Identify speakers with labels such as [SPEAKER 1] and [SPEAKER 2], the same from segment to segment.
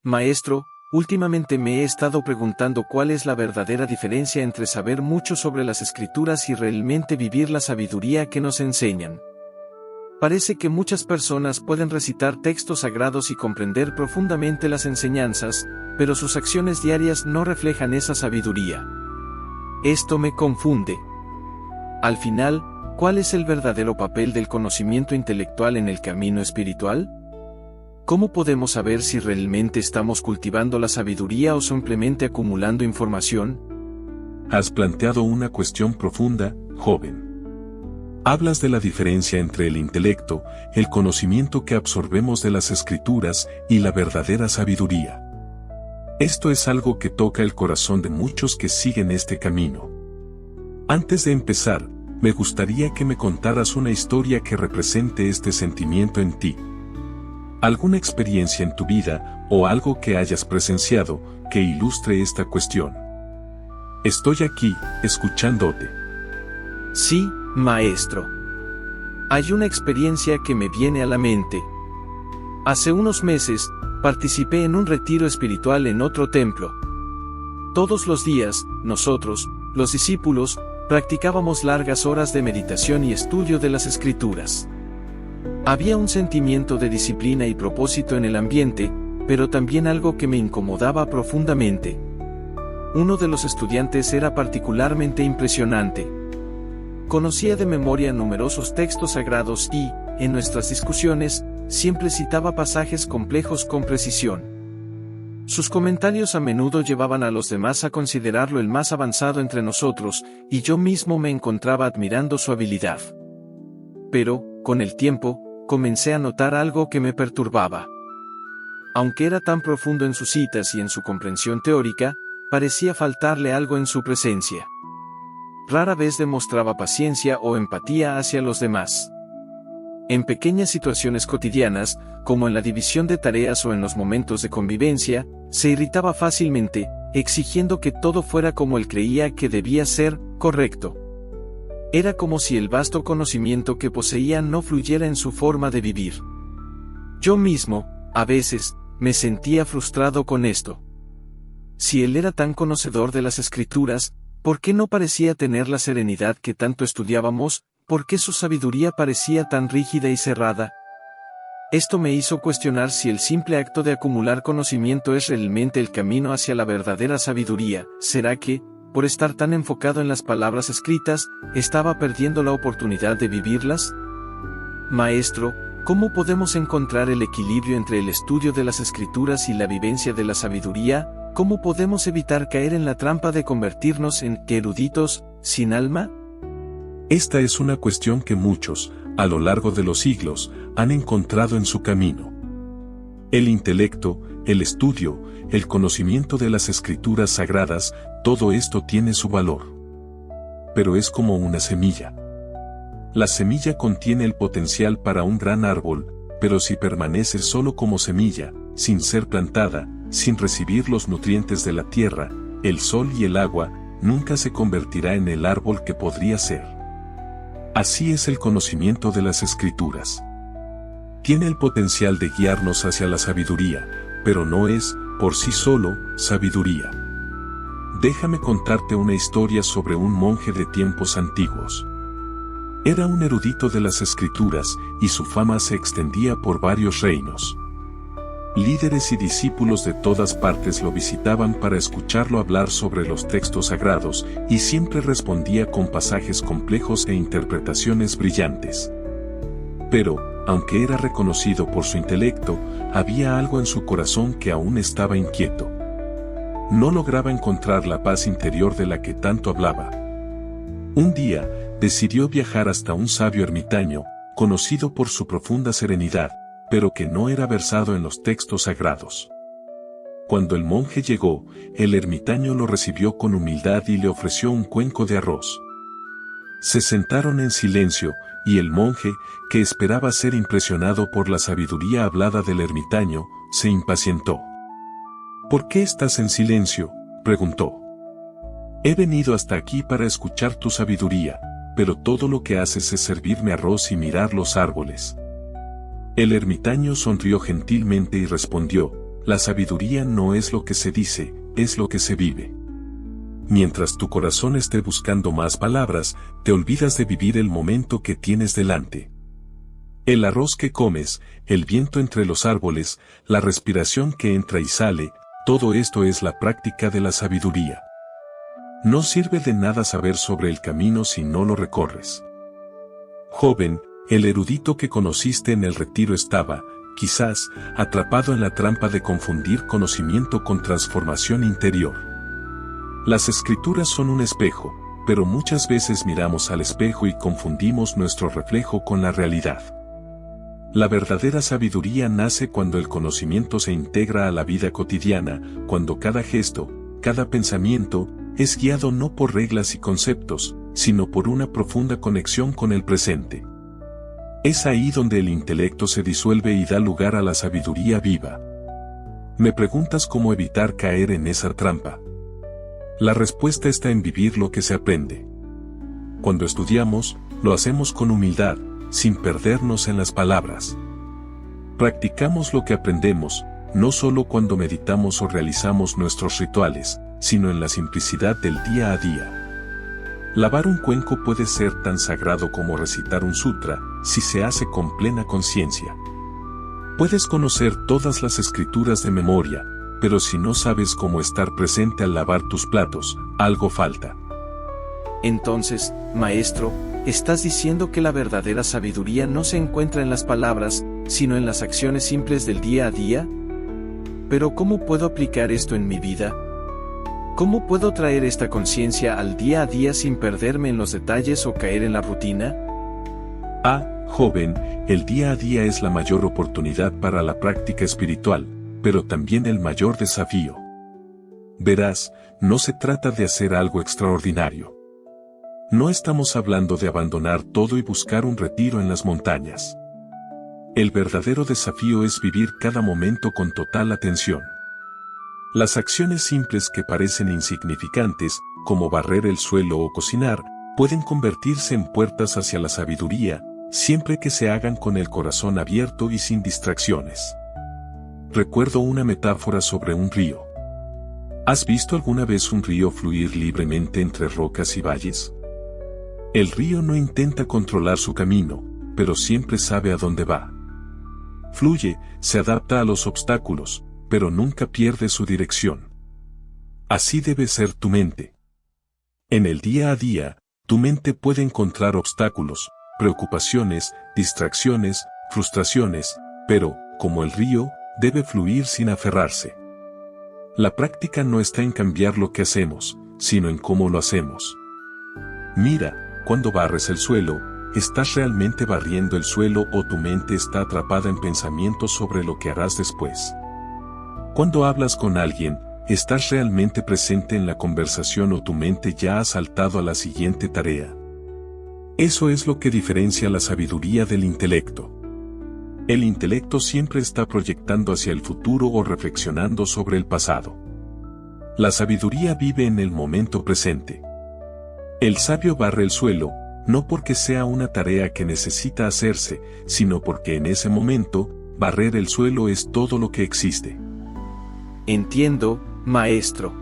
[SPEAKER 1] Maestro, últimamente me he estado preguntando cuál es la verdadera diferencia entre saber mucho sobre las escrituras y realmente vivir la sabiduría que nos enseñan. Parece que muchas personas pueden recitar textos sagrados y comprender profundamente las enseñanzas, pero sus acciones diarias no reflejan esa sabiduría. Esto me confunde. Al final, ¿cuál es el verdadero papel del conocimiento intelectual en el camino espiritual? ¿Cómo podemos saber si realmente estamos cultivando la sabiduría o simplemente acumulando información?
[SPEAKER 2] Has planteado una cuestión profunda, joven. Hablas de la diferencia entre el intelecto, el conocimiento que absorbemos de las escrituras y la verdadera sabiduría. Esto es algo que toca el corazón de muchos que siguen este camino. Antes de empezar, me gustaría que me contaras una historia que represente este sentimiento en ti. ¿Alguna experiencia en tu vida o algo que hayas presenciado que ilustre esta cuestión? Estoy aquí, escuchándote.
[SPEAKER 1] Sí, maestro. Hay una experiencia que me viene a la mente. Hace unos meses, participé en un retiro espiritual en otro templo. Todos los días, nosotros, los discípulos, practicábamos largas horas de meditación y estudio de las escrituras. Había un sentimiento de disciplina y propósito en el ambiente, pero también algo que me incomodaba profundamente. Uno de los estudiantes era particularmente impresionante. Conocía de memoria numerosos textos sagrados y, en nuestras discusiones, siempre citaba pasajes complejos con precisión. Sus comentarios a menudo llevaban a los demás a considerarlo el más avanzado entre nosotros, y yo mismo me encontraba admirando su habilidad. Pero, con el tiempo, comencé a notar algo que me perturbaba. Aunque era tan profundo en sus citas y en su comprensión teórica, parecía faltarle algo en su presencia. Rara vez demostraba paciencia o empatía hacia los demás. En pequeñas situaciones cotidianas, como en la división de tareas o en los momentos de convivencia, se irritaba fácilmente, exigiendo que todo fuera como él creía que debía ser, correcto. Era como si el vasto conocimiento que poseía no fluyera en su forma de vivir. Yo mismo, a veces, me sentía frustrado con esto. Si él era tan conocedor de las escrituras, ¿por qué no parecía tener la serenidad que tanto estudiábamos? ¿Por qué su sabiduría parecía tan rígida y cerrada? Esto me hizo cuestionar si el simple acto de acumular conocimiento es realmente el camino hacia la verdadera sabiduría. ¿Será que, por estar tan enfocado en las palabras escritas, estaba perdiendo la oportunidad de vivirlas? Maestro, ¿cómo podemos encontrar el equilibrio entre el estudio de las escrituras y la vivencia de la sabiduría? ¿Cómo podemos evitar caer en la trampa de convertirnos en eruditos, sin alma?
[SPEAKER 2] Esta es una cuestión que muchos, a lo largo de los siglos, han encontrado en su camino. El intelecto, el estudio, el conocimiento de las escrituras sagradas, todo esto tiene su valor. Pero es como una semilla. La semilla contiene el potencial para un gran árbol, pero si permanece solo como semilla, sin ser plantada, sin recibir los nutrientes de la tierra, el sol y el agua, nunca se convertirá en el árbol que podría ser. Así es el conocimiento de las escrituras. Tiene el potencial de guiarnos hacia la sabiduría, pero no es, por sí solo, sabiduría. Déjame contarte una historia sobre un monje de tiempos antiguos. Era un erudito de las escrituras, y su fama se extendía por varios reinos. Líderes y discípulos de todas partes lo visitaban para escucharlo hablar sobre los textos sagrados, y siempre respondía con pasajes complejos e interpretaciones brillantes. Pero, aunque era reconocido por su intelecto, había algo en su corazón que aún estaba inquieto. No lograba encontrar la paz interior de la que tanto hablaba. Un día, decidió viajar hasta un sabio ermitaño, conocido por su profunda serenidad, pero que no era versado en los textos sagrados. Cuando el monje llegó, el ermitaño lo recibió con humildad y le ofreció un cuenco de arroz. Se sentaron en silencio, y el monje, que esperaba ser impresionado por la sabiduría hablada del ermitaño, se impacientó. ¿Por qué estás en silencio?, preguntó. He venido hasta aquí para escuchar tu sabiduría, pero todo lo que haces es servirme arroz y mirar los árboles. El ermitaño sonrió gentilmente y respondió: la sabiduría no es lo que se dice, es lo que se vive. Mientras tu corazón esté buscando más palabras, te olvidas de vivir el momento que tienes delante. El arroz que comes, el viento entre los árboles, la respiración que entra y sale, todo esto es la práctica de la sabiduría. No sirve de nada saber sobre el camino si no lo recorres. Joven, el erudito que conociste en el retiro estaba, quizás, atrapado en la trampa de confundir conocimiento con transformación interior. Las escrituras son un espejo, pero muchas veces miramos al espejo y confundimos nuestro reflejo con la realidad. La verdadera sabiduría nace cuando el conocimiento se integra a la vida cotidiana, cuando cada gesto, cada pensamiento, es guiado no por reglas y conceptos, sino por una profunda conexión con el presente. Es ahí donde el intelecto se disuelve y da lugar a la sabiduría viva. Me preguntas cómo evitar caer en esa trampa. La respuesta está en vivir lo que se aprende. Cuando estudiamos, lo hacemos con humildad, sin perdernos en las palabras. Practicamos lo que aprendemos, no solo cuando meditamos o realizamos nuestros rituales, sino en la simplicidad del día a día. Lavar un cuenco puede ser tan sagrado como recitar un sutra, si se hace con plena conciencia. Puedes conocer todas las escrituras de memoria, pero si no sabes cómo estar presente al lavar tus platos, algo falta.
[SPEAKER 1] Entonces, maestro, ¿estás diciendo que la verdadera sabiduría no se encuentra en las palabras, sino en las acciones simples del día a día? Pero ¿cómo puedo aplicar esto en mi vida? ¿Cómo puedo traer esta conciencia al día a día sin perderme en los detalles o caer en la rutina?
[SPEAKER 2] Joven, el día a día es la mayor oportunidad para la práctica espiritual, pero también el mayor desafío. Verás, no se trata de hacer algo extraordinario. No estamos hablando de abandonar todo y buscar un retiro en las montañas. El verdadero desafío es vivir cada momento con total atención. Las acciones simples que parecen insignificantes, como barrer el suelo o cocinar, pueden convertirse en puertas hacia la sabiduría, siempre que se hagan con el corazón abierto y sin distracciones. Recuerdo una metáfora sobre un río. ¿Has visto alguna vez un río fluir libremente entre rocas y valles? El río no intenta controlar su camino, pero siempre sabe a dónde va. Fluye, se adapta a los obstáculos, pero nunca pierde su dirección. Así debe ser tu mente. En el día a día, tu mente puede encontrar obstáculos, preocupaciones, distracciones, frustraciones, pero, como el río, debe fluir sin aferrarse. La práctica no está en cambiar lo que hacemos, sino en cómo lo hacemos. Mira, cuando barres el suelo, ¿estás realmente barriendo el suelo o tu mente está atrapada en pensamientos sobre lo que harás después? Cuando hablas con alguien, ¿estás realmente presente en la conversación o tu mente ya ha saltado a la siguiente tarea? Eso es lo que diferencia la sabiduría del intelecto. El intelecto siempre está proyectando hacia el futuro o reflexionando sobre el pasado. La sabiduría vive en el momento presente. El sabio barre el suelo, no porque sea una tarea que necesita hacerse, sino porque en ese momento, barrer el suelo es todo lo que existe.
[SPEAKER 1] Entiendo, maestro.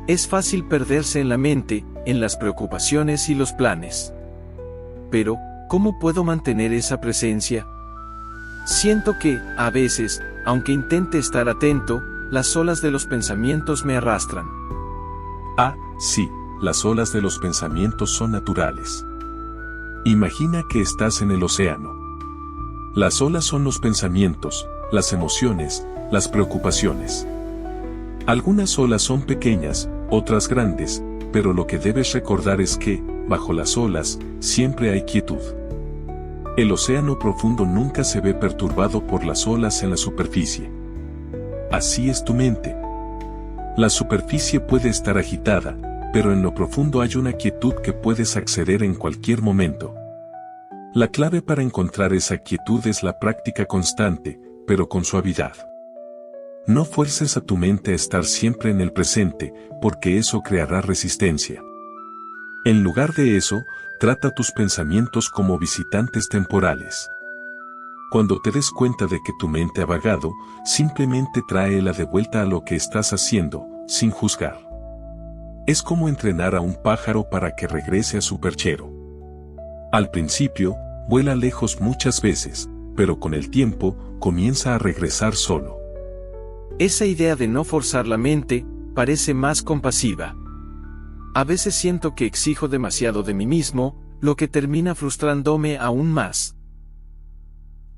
[SPEAKER 1] Es fácil perderse en la mente, en las preocupaciones y los planes. Pero, ¿cómo puedo mantener esa presencia? Siento que, a veces, aunque intente estar atento, las olas de los pensamientos me arrastran.
[SPEAKER 2] Sí, las olas de los pensamientos son naturales. Imagina que estás en el océano. Las olas son los pensamientos, las emociones, las preocupaciones. Algunas olas son pequeñas, otras grandes, pero lo que debes recordar es que, bajo las olas, siempre hay quietud. El océano profundo nunca se ve perturbado por las olas en la superficie. Así es tu mente. La superficie puede estar agitada, pero en lo profundo hay una quietud que puedes acceder en cualquier momento. La clave para encontrar esa quietud es la práctica constante, pero con suavidad. No fuerces a tu mente a estar siempre en el presente, porque eso creará resistencia. En lugar de eso, trata tus pensamientos como visitantes temporales. Cuando te des cuenta de que tu mente ha vagado, simplemente tráela de vuelta a lo que estás haciendo, sin juzgar. Es como entrenar a un pájaro para que regrese a su perchero. Al principio, vuela lejos muchas veces, pero con el tiempo, comienza a regresar solo.
[SPEAKER 1] Esa idea de no forzar la mente, parece más compasiva. A veces siento que exijo demasiado de mí mismo, lo que termina frustrándome aún más.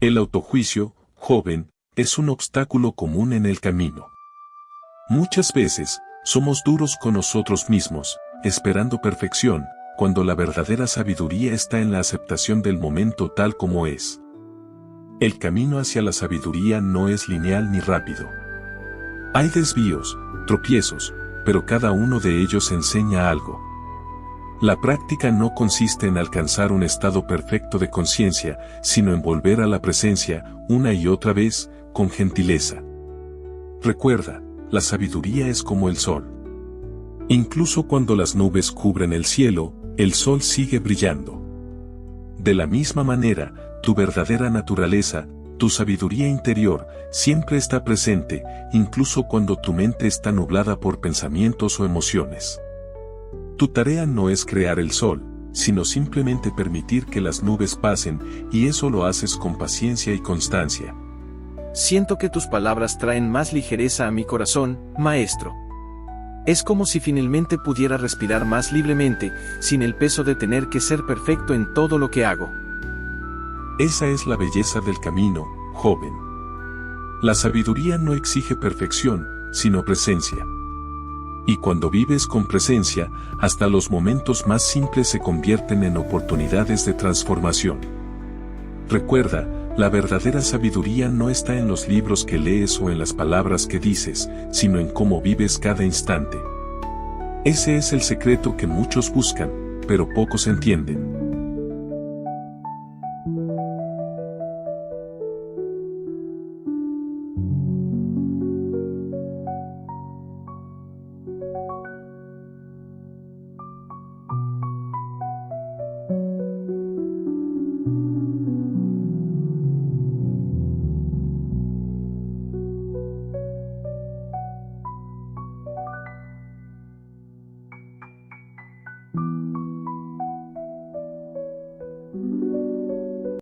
[SPEAKER 2] El autojuicio, joven, es un obstáculo común en el camino. Muchas veces, somos duros con nosotros mismos, esperando perfección, cuando la verdadera sabiduría está en la aceptación del momento tal como es. El camino hacia la sabiduría no es lineal ni rápido. Hay desvíos, tropiezos, pero cada uno de ellos enseña algo. La práctica no consiste en alcanzar un estado perfecto de conciencia, sino en volver a la presencia, una y otra vez, con gentileza. Recuerda, la sabiduría es como el sol. Incluso cuando las nubes cubren el cielo, el sol sigue brillando. De la misma manera, tu verdadera naturaleza, tu sabiduría interior, siempre está presente, incluso cuando tu mente está nublada por pensamientos o emociones. Tu tarea no es crear el sol, sino simplemente permitir que las nubes pasen, y eso lo haces con paciencia y constancia.
[SPEAKER 1] Siento que tus palabras traen más ligereza a mi corazón, maestro. Es como si finalmente pudiera respirar más libremente, sin el peso de tener que ser perfecto en todo lo que hago.
[SPEAKER 2] Esa es la belleza del camino, joven. La sabiduría no exige perfección, sino presencia. Y cuando vives con presencia, hasta los momentos más simples se convierten en oportunidades de transformación. Recuerda, la verdadera sabiduría no está en los libros que lees o en las palabras que dices, sino en cómo vives cada instante. Ese es el secreto que muchos buscan, pero pocos entienden.